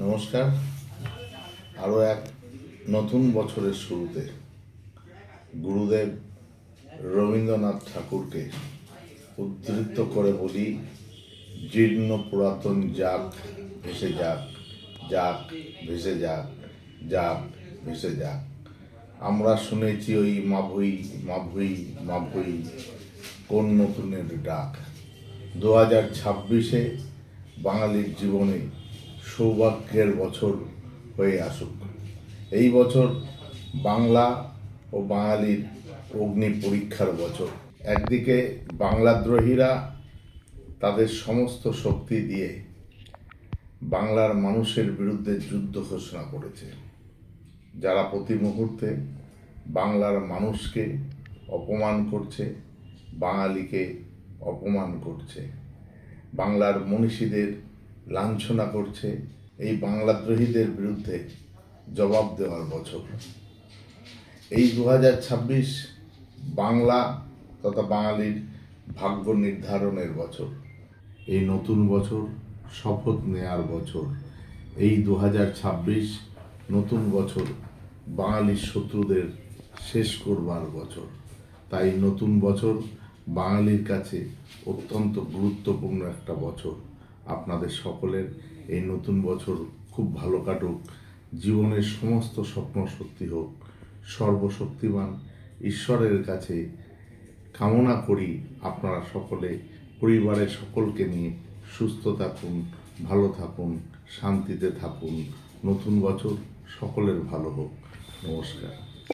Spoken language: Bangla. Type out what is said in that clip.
নমস্কার। আরও এক নতুন বছরের শুরুতে গুরুদেব রবীন্দ্রনাথ ঠাকুরকে উদ্ধৃত করে বলি, জীর্ণ পুরাতন যাক ভেসে যাক, যাক ভেসে যাক, যাক ভেসে যাক। আমরা শুনেছি ওই মাভুই মাভুই মাভুই কোন নতুনের ডাক। 2026-এ বাঙালির জীবনে সৌভাগ্যের বছর হয়ে আসুক। এই বছর বাংলা ও বাঙালির অগ্নি পরীক্ষার বছর। একদিকে বাংলাদ্রোহীরা তাদের সমস্ত শক্তি দিয়ে বাংলার মানুষের বিরুদ্ধে যুদ্ধ ঘোষণা করেছে, যারা প্রতি মুহূর্তে বাংলার মানুষকে অপমান করছে, বাঙালিকে অপমান করছে, বাংলার মনীষীদের লাঞ্ছনা করছে। এই বাংলাদ্রোহীদের বিরুদ্ধে জবাব দেওয়ার বছর। এই 2026 বাংলা তথা বাঙালির ভাগ্য নির্ধারণের বছর। এই নতুন বছর শপথ নেয়ার বছর। এই 2026 নতুন বছর বাঙালির শত্রুদের শেষ করবার বছর। তাই নতুন বছর বাঙালির কাছে অত্যন্ত গুরুত্বপূর্ণ একটা বছর। আপনাদের সকলের এই নতুন বছর খুব ভালো কাটুক, জীবনের সমস্ত স্বপ্ন সত্যি হোক। সর্বশক্তিমান ঈশ্বরের কাছে কামনা করি আপনারা সকলে পরিবারের সকলকে নিয়ে সুস্থ থাকুন, ভালো থাকুন, শান্তিতে থাকুন। নতুন বছর সকলের ভালো হোক। নমস্কার।